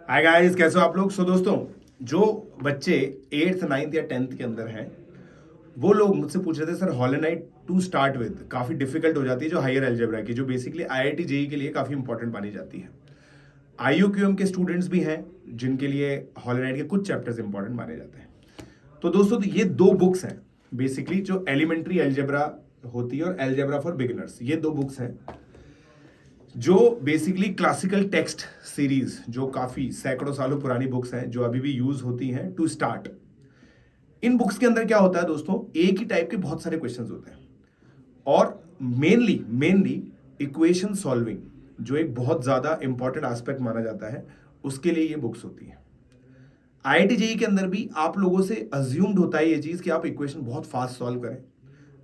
Hi guys, कैसे हो आप लोग। दोस्तों, जो बच्चे एट्थ नाइन्थ या टेंथ के अंदर हैं वो लोग मुझसे पूछ रहे थे सर हॉलोनाइट टू स्टार्ट विद काफ़ी डिफिकल्ट हो जाती है, जो हायर अलजेब्रा की, जो बेसिकली आईआईटी जेई के लिए काफ़ी इंपॉर्टेंट मानी जाती है। आईयूक्यूएम के स्टूडेंट्स भी हैं जिनके लिए हॉलोनाइट के कुछ चैप्टर्स इंपॉर्टेंट माने जाते हैं। तो दोस्तों, तो ये दो बुक्स हैं बेसिकली, जो एलिमेंट्री अलजेब्रा होती है और अलजेब्रा फॉर बिगिनर्स, ये दो बुक्स हैं जो बेसिकली क्लासिकल टेक्स्ट सीरीज, जो काफ़ी सैकड़ों सालों पुरानी बुक्स हैं, जो अभी भी यूज होती हैं टू स्टार्ट। इन बुक्स के अंदर क्या होता है दोस्तों, एक ही टाइप के बहुत सारे क्वेश्चंस होते हैं और मेनली मेनली इक्वेशन सॉल्विंग, जो एक बहुत ज़्यादा इंपॉर्टेंट एस्पेक्ट माना जाता है, उसके लिए ये बुक्स होती हैं। आईआईटी जेई के अंदर भी आप लोगों से अज्यूम्ड होता है ये चीज़ कि आप इक्वेशन बहुत फास्ट सॉल्व करें,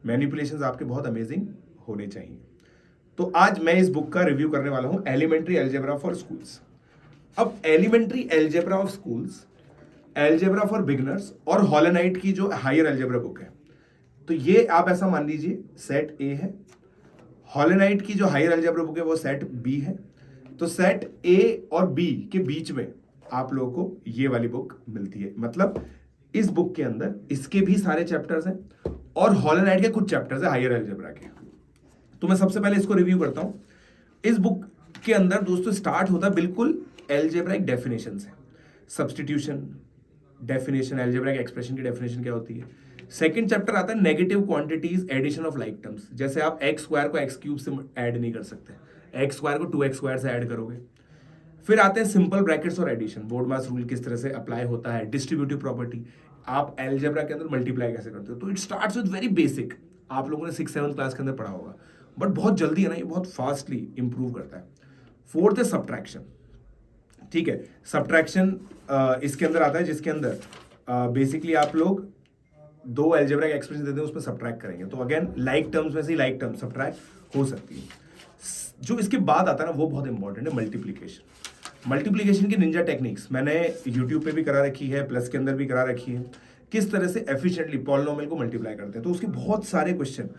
मैनिपुलेशंस आपके बहुत अमेजिंग होने चाहिए। तो आज मैं इस बुक का रिव्यू करने वाला हूं, एलिमेंट्री अलजेब्रा फॉर स्कूल्स। अब elementary algebra of schools, algebra for beginners और हॉलोनाइट की जो हायर अलजेब्रा बुक है, तो ये आप ऐसा मान लीजिए सेट ए है। हॉलोनाइट की जो हायर अलजेब्रा बुक है वो सेट बी है। तो सेट ए और बी के बीच में आप लोगों को ये वाली बुक मिलती है। मतलब इस बुक के अंदर इसके भी सारे चैप्टर्स हैं और हॉलोनाइट के कुछ चैप्टर्स हैं हायर अलजेब्रा के। तो मैं सबसे पहले इसको रिव्यू करता हूं। इस बुक के अंदर दोस्तों स्टार्ट होता है बिल्कुल एल्जेब्राइक डेफिनेशन से। सब्स्टिट्यूशन डेफिनेशन, एल्जेब्राइक एक्सप्रेशन की डेफिनेशन क्या होती है। सेकंड चैप्टर आता है negative quantities, addition of like terms. जैसे आप एक्स स्क्वायर को एक्स क्यूब से ऐड नहीं कर सकते, एक्स स्क्वायर को 2x स्क्वायर से ऐड करोगे। फिर आते हैं सिंपल ब्रैकेट्स और एडिशन, बोर्ड मास रूल किस तरह से अप्लाई होता है, डिस्ट्रीब्यूटिव प्रॉपर्टी, आप एल्जेब्रा के अंदर मल्टीप्लाई कैसे करते हो। तो it starts with very basic, आप लोगों ने 6-7 क्लास के अंदर पढ़ा होगा, बट बहुत जल्दी है ना, ये बहुत फास्टली इंप्रूव करता है। फोर्थ है सब्ट्रैक्शन। ठीक है, सब्ट्रैक्शन इसके अंदर आता है, जिसके अंदर बेसिकली आप लोग दो अलजेब्रिक एक्सप्रेशन देते हैं, उसमें सब्ट्रैक्ट करेंगे। तो अगेन लाइक टर्म्स में से लाइक टर्म सब्ट्रैक्ट हो सकती है। जो इसके बाद आता है ना, वो बहुत इंपॉर्टेंट है, मल्टीप्लीकेशन। मल्टीप्लीकेशन की निंजा टेक्निक्स मैंने यूट्यूब पे भी करा रखी है, प्लस के अंदर भी करा रखी है, किस तरह से एफिशिएंटली पॉलिनोमियल को मल्टीप्लाई करते हैं। तो उसके बहुत सारे क्वेश्चन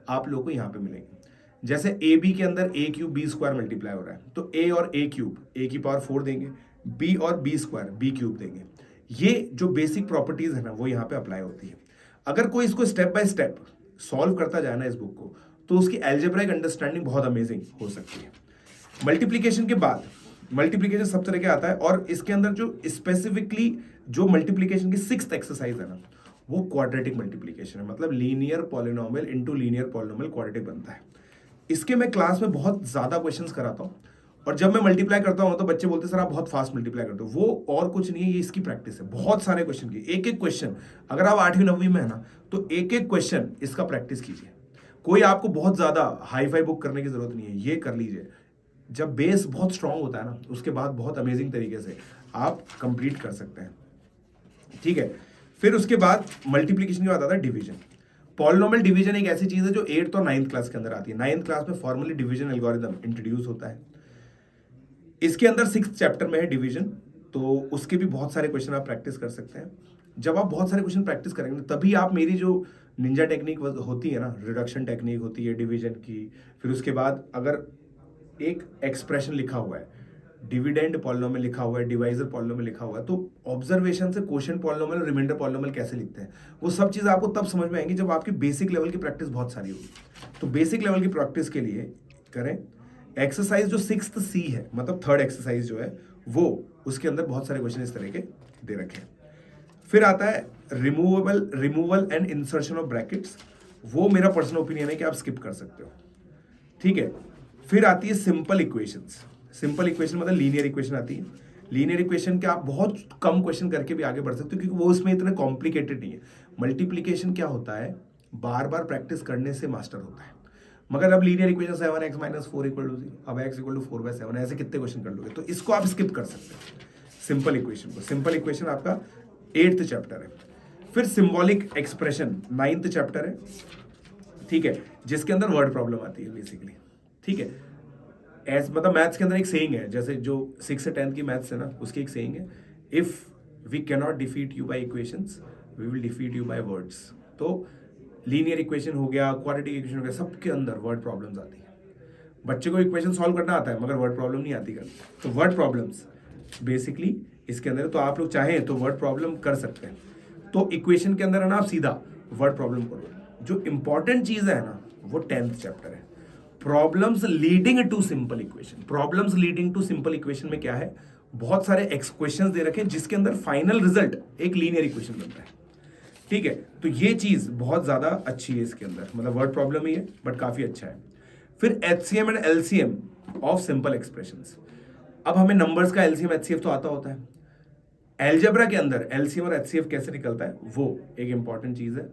आप लोगों को यहाँ पे मिलेंगे। जैसे ए बी के अंदर ए क्यूब बी स्क्वायर मल्टीप्लाई हो रहा है, तो ए और ए क्यूब ए की पावर 4 देंगे, बी और बी स्क्वायर बी क्यूब देंगे। ये जो बेसिक प्रॉपर्टीज है ना, वो यहाँ पे अप्लाई होती है। अगर कोई इसको स्टेप बाय स्टेप सॉल्व करता जाए ना इस बुक को, तो उसकी एल्जेब्राइक अंडरस्टैंडिंग बहुत अमेजिंग हो सकती है। मल्टीप्लीकेशन के बाद, मल्टीप्लीकेशन सब तरह के आता है और इसके अंदर जो स्पेसिफिकली जो मल्टीप्लीकेशन की 6th एक्सरसाइज है ना, वो क्वाड्रेटिक मल्टीप्लीकेशन है। मतलब linear polynomial into linear polynomial quadratic बनता है। इसके मैं क्लास में बहुत ज्यादा क्वेश्चंस कराता हूँ और जब मैं मल्टीप्लाई करता हूँ तो बच्चे बोलते हैं सर आप बहुत फास्ट मल्टीप्लाई करते हो। वो और कुछ नहीं है, ये इसकी प्रैक्टिस है। बहुत सारे क्वेश्चन की, एक एक क्वेश्चन, अगर आप 8वीं 9वीं में है ना, तो एक एक क्वेश्चन इसका प्रैक्टिस कीजिए। कोई आपको बहुत ज्यादा हाई फाई बुक करने की जरूरत नहीं है, ये कर लीजिए। जब बेस बहुत स्ट्रांग होता है ना, उसके बाद बहुत अमेजिंग तरीके से आप कंप्लीट कर सकते हैं। ठीक है, फिर उसके बाद मल्टीप्लीकेशन के बाद आता है डिवीजन। पॉलिनोमियल डिवीजन एक ऐसी चीज है जो 8th और 9th क्लास के अंदर आती है। 9th क्लास में फॉर्मली डिवीजन एल्गोरिथम इंट्रोड्यूस होता है। इसके अंदर 6th चैप्टर में है डिवीजन, तो उसके भी बहुत सारे क्वेश्चन आप प्रैक्टिस कर सकते हैं। जब आप बहुत सारे क्वेश्चन प्रैक्टिस करेंगे तभी आप मेरी जो निंजा टेक्निक होती है ना, रिडक्शन टेक्निक होती है डिवीजन की, फिर उसके बाद अगर एक एक्सप्रेशन लिखा हुआ है, डिविडेंड पॉलिनोमियल लिखा हुआ है, डिवाइजर पॉलिनोमियल लिखा हुआ है, तो ऑब्जर्वेशन से क्वोशिएंट पॉलिनोमियल और रिमाइंडर पॉलिनोमियल कैसे लिखते हैं, वो सब चीज़ आपको तब समझ में आएंगी जब आपकी बेसिक लेवल की प्रैक्टिस बहुत सारी होगी। तो बेसिक लेवल की प्रैक्टिस के लिए करें एक्सरसाइज जो 6th C है, मतलब 3rd एक्सरसाइज जो है वो, उसके अंदर बहुत सारे क्वेश्चन इस तरह के दे रखे हैं। फिर आता है removal and insertion of brackets. वो मेरा पर्सनल ओपिनियन है कि आप स्किप कर सकते हो। ठीक है, फिर आती है सिंपल इक्वेशंस। सिंपल इक्वेशन मतलब लीनियर इक्वेशन आती है। लीनियर इक्वेशन के आप बहुत कम क्वेश्चन करके भी आगे बढ़ सकते हो, क्योंकि वो उसमें इतने कॉम्प्लिकेटेड नहीं है। मल्टीप्लीकेशन क्या होता है, बार बार प्रैक्टिस करने से मास्टर होता है। मगर अब लीनियर इक्वेशन 7x - 4 = 0, अब x = 4/7, ऐसे कितने क्वेश्चन कर लोगे, तो इसको आप स्किप कर सकते हैं सिंपल इक्वेशन को। सिंपल इक्वेशन आपका 8th चैप्टर है। फिर सिंबॉलिक एक्सप्रेशन 9th चैप्टर है। ठीक है, जिसके अंदर वर्ड प्रॉब्लम आती है बेसिकली। ठीक है, एज मतलब मैथ्स के अंदर एक सेइंग है, जैसे जो 6 से 10th की मैथ्स है ना, उसकी एक सेइंग है, if we can not defeat you by equations we will defeat you by words. तो लीनियर इक्वेशन हो गया, क्वाड्रेटिक इक्वेशन हो गया, सबके अंदर वर्ड प्रॉब्लम्स आती है। बच्चे को इक्वेशन सॉल्व करना आता है मगर वर्ड प्रॉब्लम नहीं आती करना। तो वर्ड प्रॉब्लम्स बेसिकली इसके अंदर। तो आप लोग चाहें तो वर्ड प्रॉब्लम कर सकते हैं। तो इक्वेशन के अंदर है ना, आप सीधा वर्ड प्रॉब्लम करो। जो इंपॉर्टेंट चीज है ना, वो 10th चैप्टर है, problems leading to simple equation. Problems leading to simple equation में क्या है, बहुत सारे एक्सक्वेशन दे रखे हैं जिसके अंदर फाइनल रिजल्ट एक लीनियर इक्वेशन बनता है। ठीक है, तो ये चीज बहुत ज्यादा अच्छी है इसके अंदर, मतलब वर्ड प्रॉब्लम ही है बट काफी अच्छा है। फिर HCM and LCM of simple expressions. अब हमें नंबर्स का एलसीएम एचसीएफ तो आता होता है, एलजेब्रा के अंदर एलसीएम और एचसीएफ कैसे निकलता है वो एक इंपॉर्टेंट चीज है।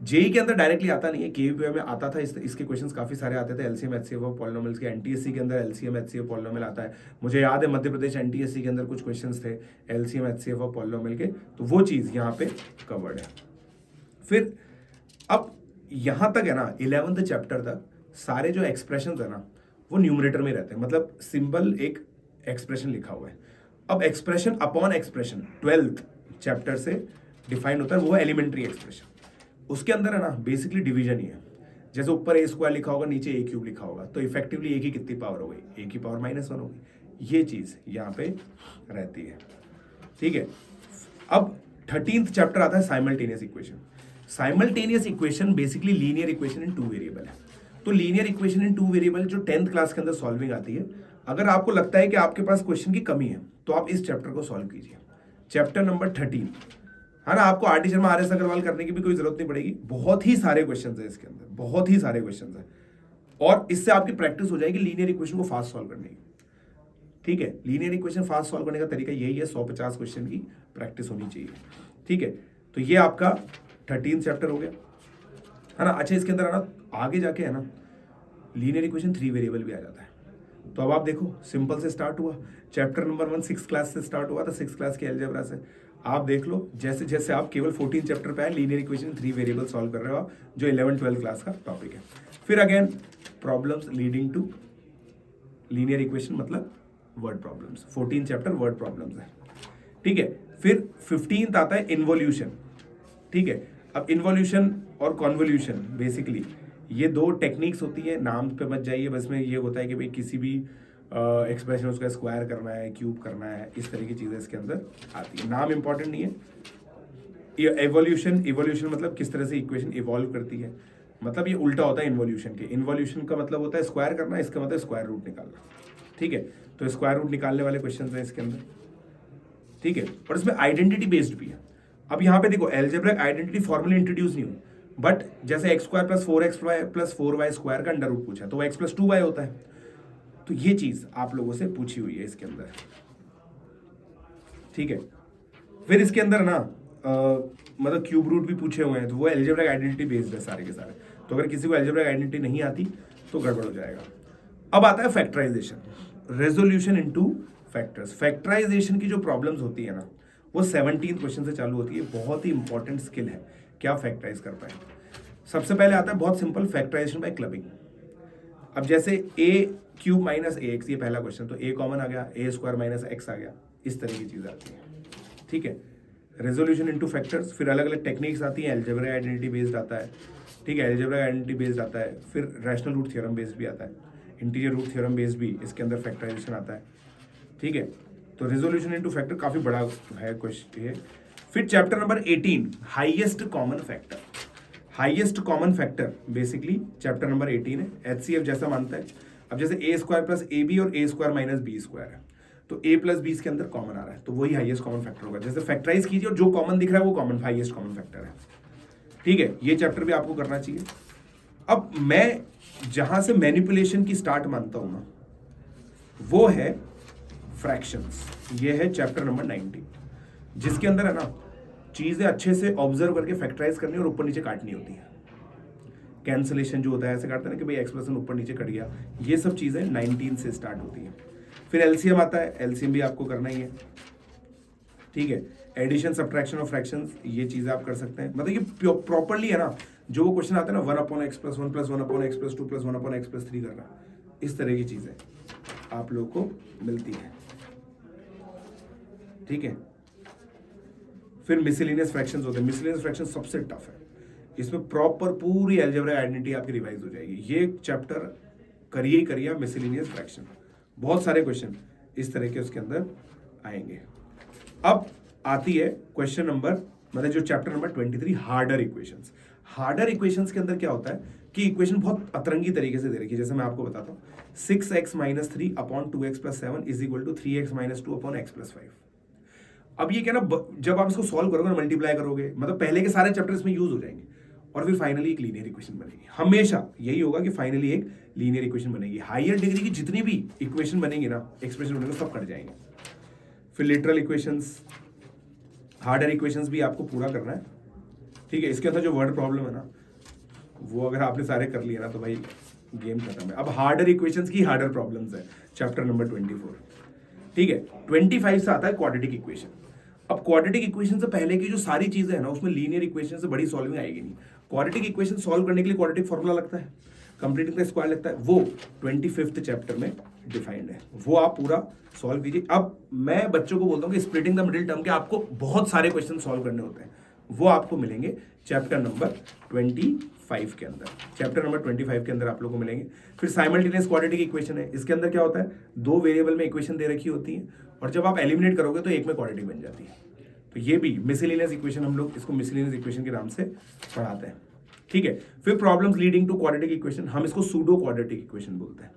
जेई के अंदर डायरेक्टली आता नहीं है, केवीपी में आता था, इसके क्वेश्चंस काफी सारे आते थे एलसीएम एचसीएफ ऑफ पॉलिनोमियल्स के। एनटीएससी के अंदर एलसीएम एचसीएफ पॉलिनोमियल आता है, मुझे याद है मध्य प्रदेश एनटीएससी के अंदर कुछ क्वेश्चंस थे एलसीएम एचसीएफ ऑफ पॉलिनोमियल के, तो वो चीज यहाँ पे कवर्ड है। फिर अब यहां तक है ना 11th चैप्टर तक सारे जो एक्सप्रेशन है ना वो न्यूमरेटर में रहते हैं, मतलब सिंपल एक एक्सप्रेशन लिखा हुआ है। अब expression upon expression 12th chapter से डिफाइन होता है, वो एलिमेंट्री एक्सप्रेशन। उसके अंदर है ना बेसिकली डिवीजन ही है, जैसे ऊपर ए स्क्वायर लिखा होगा नीचे ए क्यूब लिखा होगा, तो इफेक्टिवली ए की कितनी पावर हो गई, ए की पावर -1 होगी, ये चीज यहाँ पे रहती है। ठीक है, अब 13th चैप्टर आता है simultaneous equation. Simultaneous equation basically linear equation in 2 variable है। तो लीनियर इक्वेशन इन 2 वेरिएबल जो 10th क्लास के अंदर सॉल्विंग आती है, अगर आपको लगता है कि आपके पास क्वेश्चन की कमी है तो आप इस चैप्टर को सॉल्व कीजिए, चैप्टर नंबर 13, है ना। आपको R T Sharma R S Agarwal करने की भी कोई जरूरत नहीं पड़ेगी, बहुत ही सारे क्वेश्चंस है इसके अंदर, बहुत ही सारे क्वेश्चंस है, और इससे आपकी प्रैक्टिस हो जाएगी लीनियर इक्वेशन को फास्ट सॉल्व करने की। ठीक है, लीनियर इक्वेशन फास्ट सॉल्व करने का तरीका यही है, 150 क्वेश्चन की प्रैक्टिस होनी चाहिए। ठीक है, तो ये आपका 13 चैप्टर हो गया, है ना। अच्छा, इसके अंदर है ना आगे जाके है ना लीनियर इक्वेशन 3 वेरिएबल भी आ जाता है। तो अब आप देखो, सिंपल से स्टार्ट हुआ, चैप्टर नंबर 1 6th क्लास से स्टार्ट हुआ था, 6th क्लास के अलजेब्रा से। आप देख लो जैसे जैसे आप केवल 14 चैप्टर पे आए, लीनियर इक्वेशन 3 वेरिएबल सॉल्व कर रहे हो आप, जो 11-12 क्लास का टॉपिक है। फिर again problems leading to linear equation, मतलब word problems, 14 chapter word problems है। ठीक है, फिर 15th आता है इन्वोल्यूशन। ठीक है, अब इन्वोल्यूशन और कॉन्वोल्यूशन बेसिकली ये 2 टेक्निक्स होती है, नाम पे मत जाइए, बस में ये होता है कि भाई किसी भी एक्सप्रेशन उसका स्क्वायर करना है, क्यूब करना है, इस तरह की चीज़ें इसके अंदर आती है, नाम इंपॉर्टेंट नहीं है। ये इवोल्यूशन मतलब किस तरह से इक्वेशन इवॉल्व करती है, मतलब ये उल्टा होता है इन्वोल्यूशन के। इन्वोल्यूशन का मतलब होता है स्क्वायर करना, इसका मतलब स्क्वायर रूट निकालना। ठीक है, तो स्क्वायर रूट निकालने वाले क्वेश्चन हैं इसके अंदर। ठीक है, और इसमें आइडेंटिटी बेस्ड भी है। अब यहाँ पे देखो एल्जेब्रिक आइडेंटिटी फॉर्मली इंट्रोड्यूस नहीं हुई, बट जैसे x² + 4xy + 4y² का अंडर रूट पूछा तो वो x + 2y होता है, तो ये चीज आप लोगों से पूछी हुई है इसके अंदर। ठीक है, फिर इसके अंदर ना मतलब क्यूब रूट भी पूछे हुए हैं, तो वो एल्जेब्रिक आइडेंटिटी बेस्ड है सारे के सारे। तो अगर किसी को एल्जेब्रिक आइडेंटिटी नहीं आती तो गड़बड़ हो जाएगा। अब आता है factorization, resolution into factors. Factorization की जो प्रॉब्लम्स होती है ना, वो 17th क्वेश्चन से चालू होती है, बहुत ही इंपॉर्टेंट स्किल है कि आप फैक्टराइज कर पाए। सबसे पहले आता है बहुत सिंपल, फैक्टराइजेशन बाय क्लबिंग। अब जैसे a³ - ax, ये पहला क्वेश्चन, तो a कॉमन आ गया, a² - x आ गया, इस तरह की चीज आती है। ठीक है, रेजोल्यूशन इनटू फैक्टर्स। फिर अलग अलग टेक्निक्स आती हैं, एल्जेब्रिक आइडेंटिटी बेस्ड आता है। ठीक है, एल्जेब्रिक आइडेंटिटी बेस्ड आता है, फिर रैशनल रूट थ्योरम बेस्ड भी आता है, इंटीजर रूट थ्योरम बेस्ड भी इसके अंदर फैक्टराइजेशन आता है। ठीक है, तो रेजोल्यूशन इनटू फैक्टर काफी बड़ा है क्वेश्चन ये। फिर chapter number 18, highest common factor. Highest common factor basically chapter number 18 है, एचसीएफ जैसा मानता है। अब जैसे a² + ab और a² - b² है, तो a + b के अंदर कॉमन आ रहा है, तो वही हाईएस्ट कॉमन फैक्टर होगा। जैसे फैक्टराइज कीजिए और जो कॉमन दिख रहा है वो कॉमन हाईएस्ट कॉमन फैक्टर है। ठीक है, ये चैप्टर भी आपको करना चाहिए। अब मैं जहां से मैनिपुलेशन की स्टार्ट मानता हूं ना, वो है फ्रैक्शंस। ये है चैप्टर नंबर 19, जिसके अंदर है ना चीजें अच्छे से ऑब्जर्व करके फैक्टराइज करनी और ऊपर नीचे काटनी होती है। कैंसलेशन जो होता है ऐसे काटते हैं ना कि भाई एक्सप्रेशन ऊपर नीचे कट गया, ये सब चीजें 19 से स्टार्ट होती है। फिर एलसीएम आता है, एलसीएम भी आपको करना ही है। ठीक है, एडिशन, सब्ट्रैक्शन और फ्रैक्शंस, ये चीजें आप कर सकते हैं। मतलब ये प्रॉपरली है ना, जो वो क्वेश्चन आता है ना 1/x + 1 + 1/x + 2 + 1/x + 3 करना, इस तरह की चीजें आप लोग को मिलती है। ठीक है, फिर मिसलेनियस फ्रैक्शंस होते हैं। मिसलेनियस फ्रैक्शन सबसे टफ है, इसमें प्रॉपर पूरी अलजेब्रिक आइडेंटिटी आपकी रिवाइज हो जाएगी। ये चैप्टर करिए मिसलेनियस फ्रैक्शन, बहुत सारे क्वेश्चन इस तरह के उसके अंदर आएंगे। अब आती है क्वेश्चन नंबर, मतलब जो chapter number 23, harder equations. Harder equations के अंदर क्या होता है कि इक्वेशन बहुत अतरंगी तरीके से दे रखी है। जैसे मैं आपको बताता हूँ, 6x - 3 upon 2x + 7 is equal to 3x - 2 upon x + 5। अब ये क्या ना, जब आप इसको सॉल्व करोगे, मल्टीप्लाई करोगे, मतलब पहले के सारे चैप्टर इसमें यूज हो जाएंगे और फिर फाइनली एक लीनियर इक्वेशन बनेगी। हमेशा यही होगा कि फाइनली एक लीनियर इक्वेशन बनेगी। हायर डिग्री की जितनी भी इक्वेशन बनेगी ना, एक्सप्रेशन बनेंगे, सब कट जाएंगे। फिर लिटरल इक्वेशंस, हार्डर इक्वेशंस भी आपको पूरा करना है, ठीक है। इसके अंदर जो वर्ड प्रॉब्लम है ना, वो अगर आपने सारे कर लिए ना तो भाई गेम खत्म है। अब हार्डर इक्वेशंस की हार्डर प्रॉब्लम्स है, चैप्टर नंबर 24, ठीक है। 25 से आता है क्वाड्रेटिक इक्वेशन। अब क्वाड्रेटिक इक्वेशन से पहले की जो सारी चीजें हैं ना, उसमें लीनियर इक्वेशन से बड़ी सॉल्विंग आएगी नहीं। क्वाड्रेटिक इक्वेशन सॉल्व करने के लिए क्वाड्रेटिक फॉर्मूला लगता है, कंप्लीटिंग द स्क्वायर लगता है, वो 25th चैप्टर में डिफाइंड है, वो आप पूरा सॉल्व कीजिए। अब मैं बच्चों को बोलता हूँ कि स्प्लिटिंग द मिडिल टर्म के आपको बहुत सारे क्वेश्चन सॉल्व करने होते हैं, वो आपको मिलेंगे चैप्टर नंबर 25 के अंदर। चैप्टर नंबर 25 के अंदर आप लोगों को मिलेंगे। फिर साइमल्टेनियस क्वाड्रेटिक इक्वेशन है। इसके अंदर क्या होता है, दो वेरिएबल में इक्वेशन दे रखी होती है और जब आप एलिमिनेट करोगे तो एक में क्वाड्रेटिक बन जाती है। तो ये भी मिसलेनियस इक्वेशन, हम लोग इसको मिसलेनियस इक्वेशन के नाम से पढ़ाते हैं, ठीक है। फिर problems leading to quadratic equation, हम इसको सूडो क्वाड्रेटिक इक्वेशन बोलते हैं।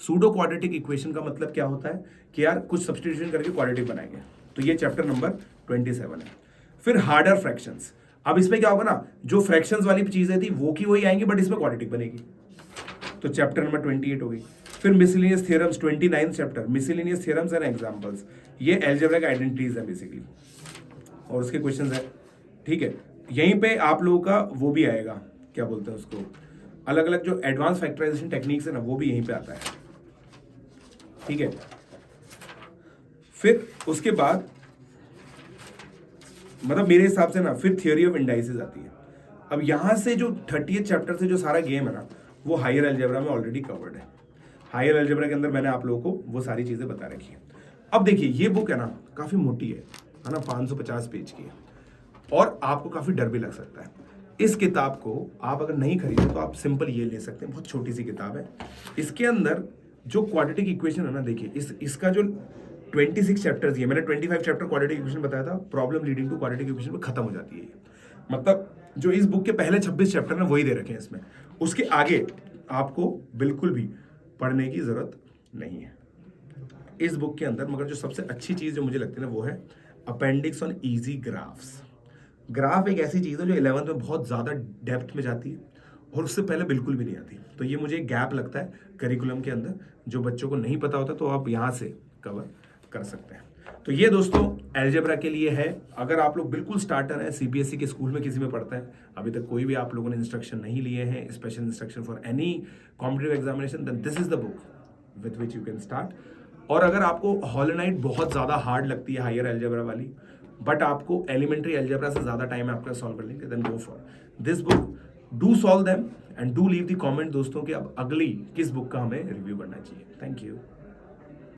सूडो क्वाड्रेटिक इक्वेशन का मतलब क्या होता है कि यार कुछ सब्स्टिट्यूशन करके क्वाड्रेटिक बनाएंगे, तो ये चैप्टर नंबर 27 है। फिर हार्डर फ्रैक्शंस, अब इसमें क्या होगा ना, जो फ्रैक्शंस वाली चीजें थी वो की वही आएंगी, बट इसमें क्वाड्रेटिक बनेगी, तो चैप्टर नंबर 28 हो गई। फिर miscellaneous theorems, 29 chapter, miscellaneous theorems and examples, ये अलजेब्रिक आइडेंटिटीज है बेसिकली, और उसके क्वेश्चंस है, ठीक है। यहीं पे आप लोगों का वो भी आएगा, क्या बोलते हैं उसको, अलग अलग जो एडवांस फैक्टराइजेशन टेक्निक्स है ना, वो भी यहीं पे आता है, ठीक है। फिर उसके बाद मतलब मेरे हिसाब से ना फिर थ्योरी ऑफ इंडाइसेस आती है। अब यहां से जो 30th चैप्टर से जो सारा गेम है ना, वो हायर अलजेब्रा में ऑलरेडी कवर्ड है। हायर अलजेब्रा के अंदर मैंने आप लोगों को वो सारी चीजें बता रखी है। अब देखिए ये बुक है ना, काफी मोटी है ना, 550 पेज की है, और आपको काफी डर भी लग सकता है। इस किताब को आप अगर नहीं खरीदे तो आप सिंपल ये ले सकते हैं, बहुत छोटी सी किताब है। इसके अंदर जो क्वाड्रेटिक इक्वेशन है ना, देखिए इसका जो 26 चैप्टर्स, ये मैंने 25 चैप्टर क्वाड्रेटिक इक्वेशन बताया था, problem leading to quadratic equation में खत्म हो जाती है। मतलब जो इस बुक के पहले 26 चैप्टर ना, वही दे रखे हैं इसमें, उसके आगे आपको बिल्कुल भी पढ़ने की जरूरत नहीं है इस बुक के अंदर। मगर जो सबसे अच्छी चीज जो मुझे लगती है ना, वो है appendix on easy graphs. Graph एक ऐसी चीज है जो 11th में बहुत ज्यादा डेप्थ में जाती है और उससे पहले बिल्कुल भी नहीं आती, तो ये मुझे गैप लगता है करिकुलम के अंदर, जो बच्चों को नहीं पता होता तो आप यहाँ से कवर कर सकते हैं। तो ये दोस्तों अलजेब्रा के लिए है। अगर आप लोग बिल्कुल स्टार्टर हैं, सीबीएसई के स्कूल में किसी में पढ़ते हैं, अभी तक कोई भी आप लोगों ने इंस्ट्रक्शन नहीं लिए हैं, special instruction for any competitive examination, then this is the book with which you can start. और अगर आपको हॉलोनाइट बहुत ज़्यादा हार्ड लगती है, हायर अलजेब्रा वाली, बट आपको एलिमेंट्री अलजेब्रा से ज़्यादा टाइम है आपका सॉल्व करने के, then go for this book. Do solve them and do leave the comment दोस्तों कि अब अगली किस बुक का हमें रिव्यू करना चाहिए। Thank you.